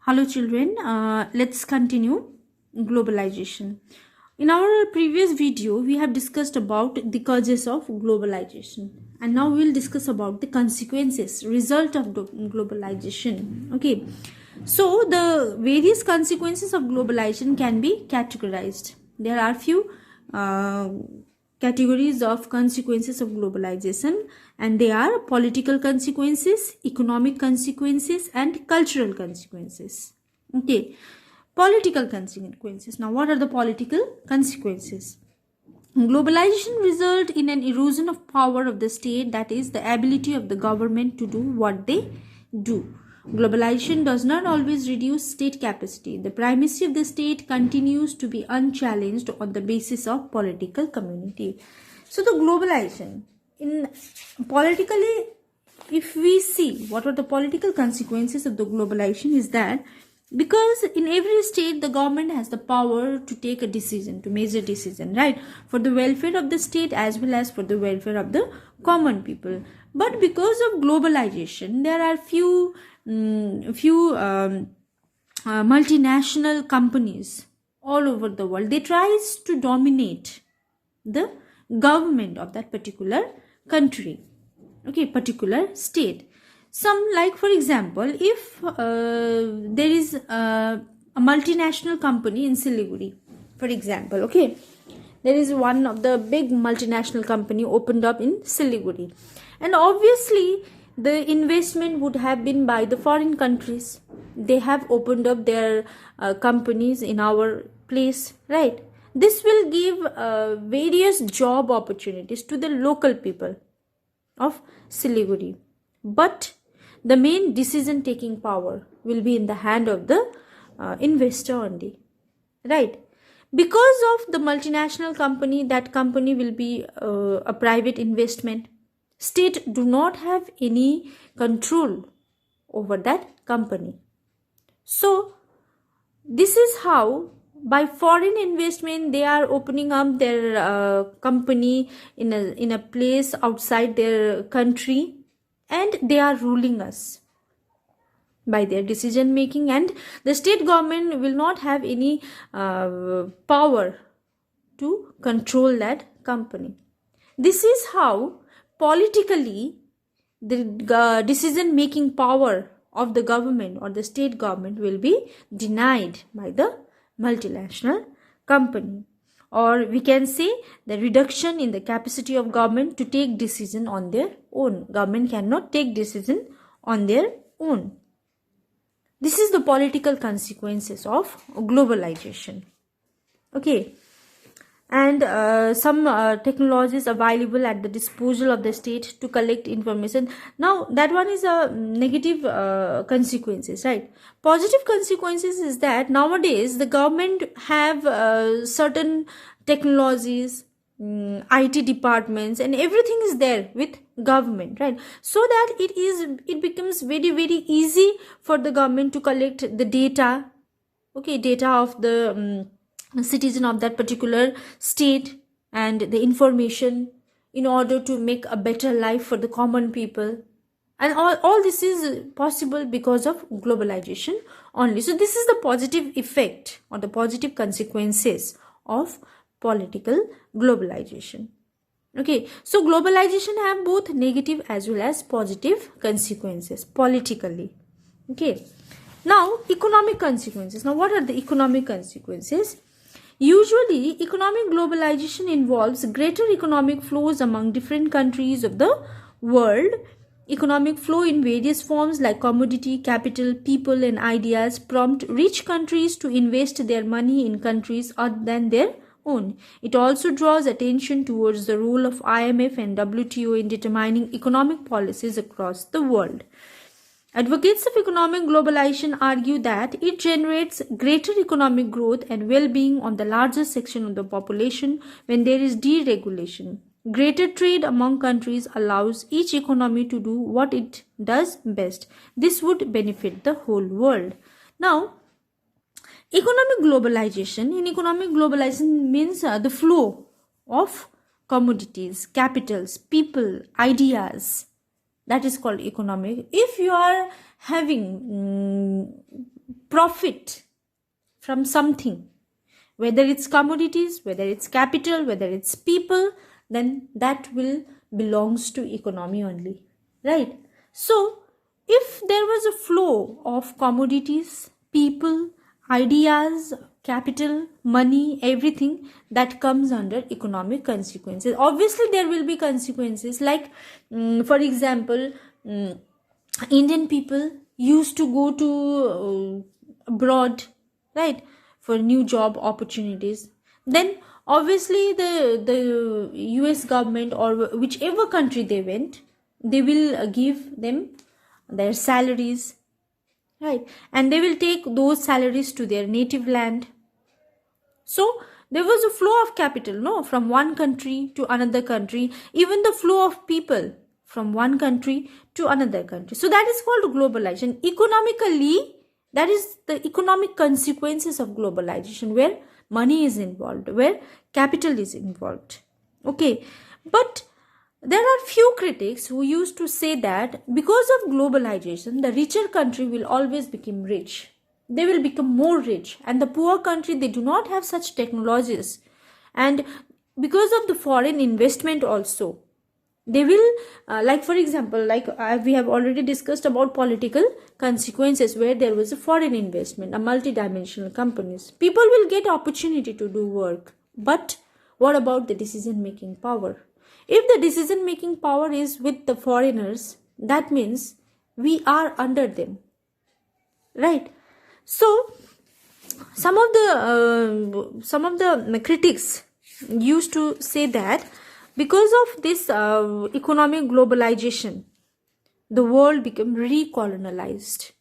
Hello children, let's continue globalization. In our previous video, we have discussed about the causes of globalization, and now we'll discuss about the consequences, result of globalization. Okay, so the various consequences of globalization can be categorized. There are few categories of consequences of globalization, and they are political consequences, economic consequences, and cultural consequences. Okay, political consequences. Now, what are the political consequences? Globalization result in an erosion of power of the state, that is the ability of the government to do what they do. Globalization does not always reduce state capacity. The primacy of the state continues to be unchallenged on the basis of political community. So the globalization, in politically, if we see what are the political consequences of the globalization, is that because in every state the government has the power to take a decision, to major decision, right, for the welfare of the state as well as for the welfare of the common people. But because of globalization, there are few multinational companies all over the world. They tries to dominate the government of that particular country, okay, particular state. Some, like for example, if there is a multinational company in Siliguri, for example, okay, there is one of the big multinational company opened up in Siliguri, and obviously the investment would have been by the foreign countries. They have opened up their companies in our place, right? This will give various job opportunities to the local people of Siliguri, but the main decision taking power will be in the hand of the investor only, right? Because of the multinational company, that company will be a private investment. State do not have any control over that company. So this is how, by foreign investment, they are opening up their company in a place outside their country, and they are ruling us by their decision making, and the state government will not have any power to control that company. This is how politically the decision making power of the government or the state government will be denied by the multinational company. Or we can say the reduction in the capacity of government to take decision on their own. Government cannot take decision on their own. This is the political consequences of globalization. Okay, and some technologies available at the disposal of the state to collect information. Now that one is a negative consequences, right? Positive consequences is that nowadays the government have certain technologies, IT departments, and everything is there with government, right? So that it becomes very, very easy for the government to collect the data, okay, data of the citizen of that particular state, and the information in order to make a better life for the common people. And all this is possible because of globalization only. So this is the positive effect or the positive consequences of political globalization. Okay, so globalization have both negative as well as positive consequences politically. Okay, now economic consequences. Now what are the economic consequences? Usually, economic globalization involves greater economic flows among different countries of the world. Economic flow in various forms like commodity, capital, people, and ideas prompt rich countries to invest their money in countries other than their own. It also draws attention towards the role of IMF and WTO in determining economic policies across the world. Advocates of economic globalization argue that it generates greater economic growth and well-being on the larger section of the population when there is deregulation. Greater trade among countries allows each economy to do what it does best. This would benefit the whole world. Now, economic globalization. In economic globalization means the flow of commodities, capitals, people, ideas. That is called economic. If you are having profit from something, whether it's commodities, whether it's capital, whether it's people, then that will belongs to economy only, right? So if there was a flow of commodities, people, ideas, capital, money, everything, that comes under economic consequences. Obviously there will be consequences, like for example, Indian people used to go to abroad, right, for new job opportunities. Then obviously the US government, or whichever country they went, they will give them their salaries, right, and they will take those salaries to their native land. So there was a flow of capital, no, from one country to another country, even the flow of people from one country to another country. So that is called globalization. Economically, that is the economic consequences of globalization, where money is involved, where capital is involved. Okay, but there are few critics who used to say that because of globalization, the richer country will always become rich. They will become more rich, and the poor country, they do not have such technologies. And because of the foreign investment also, they will like for example, like we have already discussed about political consequences, where there was a foreign investment, a multidimensional companies, people will get opportunity to do work. But what about the decision making power? If the decision making power is with the foreigners, that means we are under them, right? So some of the critics used to say that because of this economic globalization, the world became recolonized.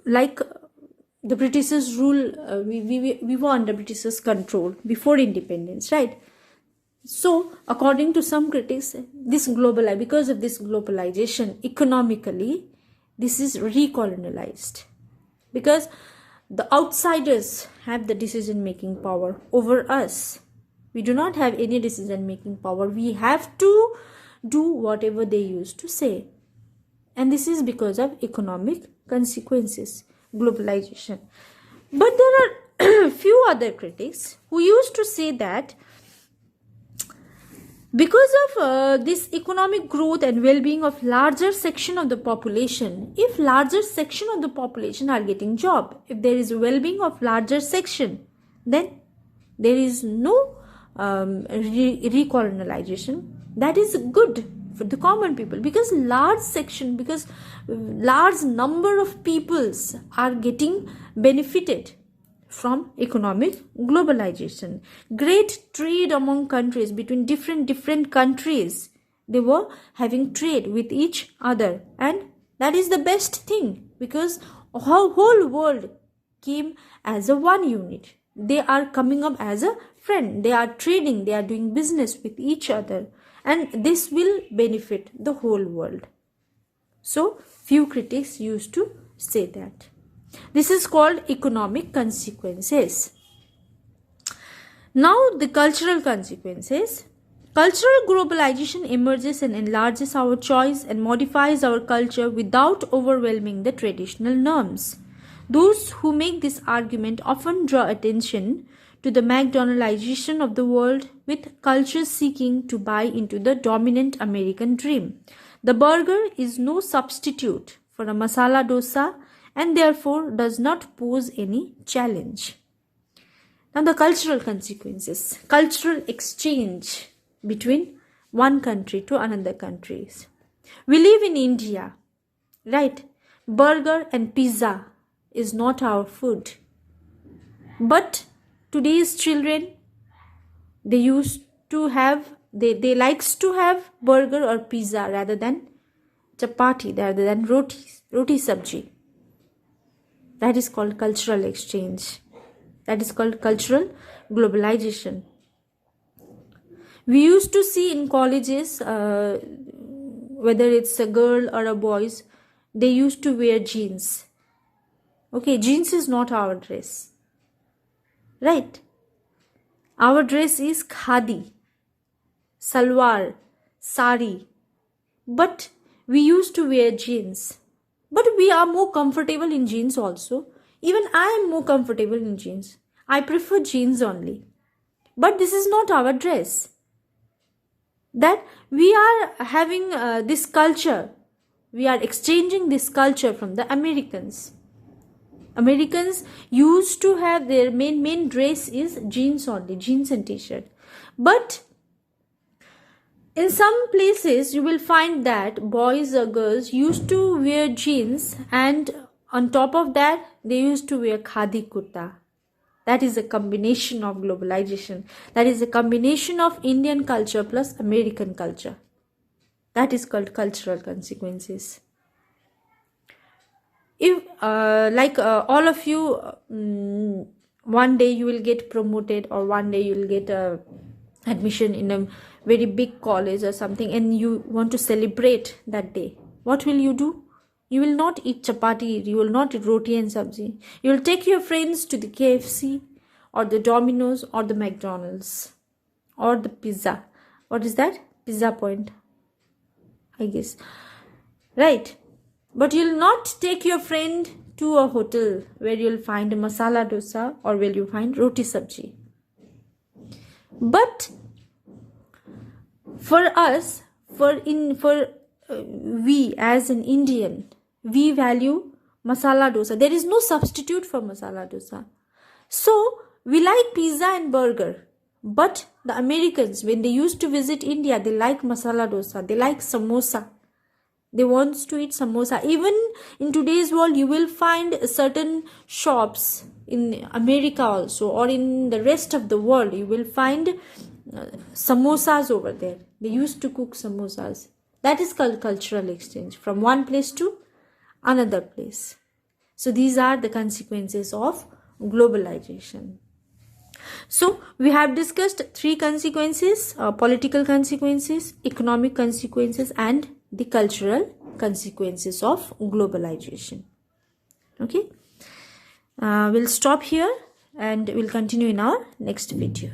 Like the Britishers rule, we were under Britishers control before independence, right? So according to some critics, because of this globalization, economically, this is recolonized, because the outsiders have the decision making power over us. We do not have any decision making power. We have to do whatever they used to say, and this is because of economic consequences, globalization. But there are few other critics who used to say that because of this economic growth and well-being of larger section of the population, if larger section of the population are getting job, if there is well-being of larger section, then there is no recolonization. That is good for the common people, because large number of peoples are getting benefited from economic globalization. Great trade among countries, between different countries, they were having trade with each other, and that is the best thing, because whole world came as a one unit. They are coming up as a friend, they are trading, they are doing business with each other, and this will benefit the whole world. So few critics used to say that. This is called economic consequences. Now the cultural consequences. Cultural globalization emerges and enlarges our choice and modifies our culture without overwhelming the traditional norms. Those who make this argument often draw attention to the McDonaldization of the world, with cultures seeking to buy into the dominant American dream. The burger is no substitute for a masala dosa, and therefore does not pose any challenge. Now the cultural consequences. Cultural exchange between one country to another countries. We live in India, right? Burger and pizza is not our food. But today's children, they likes to have burger or pizza rather than chapati, rather than roti sabji. That is called cultural exchange. That is called cultural globalization. We used to see in colleges, whether it's a girl or a boys, they used to wear jeans. Okay, jeans is not our dress, right? Our dress is khadi, salwar, sari. But we used to wear jeans. But we are more comfortable in jeans also. Even I am more comfortable in jeans. I prefer jeans only. But this is not our dress. That we are having this culture. We are exchanging this culture from the Americans. Americans used to have their main dress is jeans only, jeans and t-shirt. But in some places you will find that boys or girls used to wear jeans, and on top of that they used to wear khadi kurta. That is a combination of globalization. That is a combination of Indian culture plus American culture. That is called cultural consequences. If all of you, one day you will get promoted, or one day you will get a admission in a very big college or something, and you want to celebrate that day, what will you do? You will not eat chapati, you will not eat roti and sabzi. You will take your friends to the KFC or the Domino's or the McDonald's or the pizza. What is that? Pizza Point, I guess. Right. But you'll not take your friend to a hotel where you'll find a masala dosa or where you find roti sabji. But for us, we as an Indian, we value masala dosa. There is no substitute for masala dosa. So we like pizza and burger. But the Americans, when they used to visit India, they like masala dosa. They like samosa. They want to eat samosa. Even in today's world, you will find certain shops in America also, or in the rest of the world, you will find samosas over there. They used to cook samosas. That is called cultural exchange from one place to another place. So these are the consequences of globalization. So we have discussed three consequences: political consequences, economic consequences, and the cultural consequences of globalization. Okay, we'll stop here and we'll continue in our next video.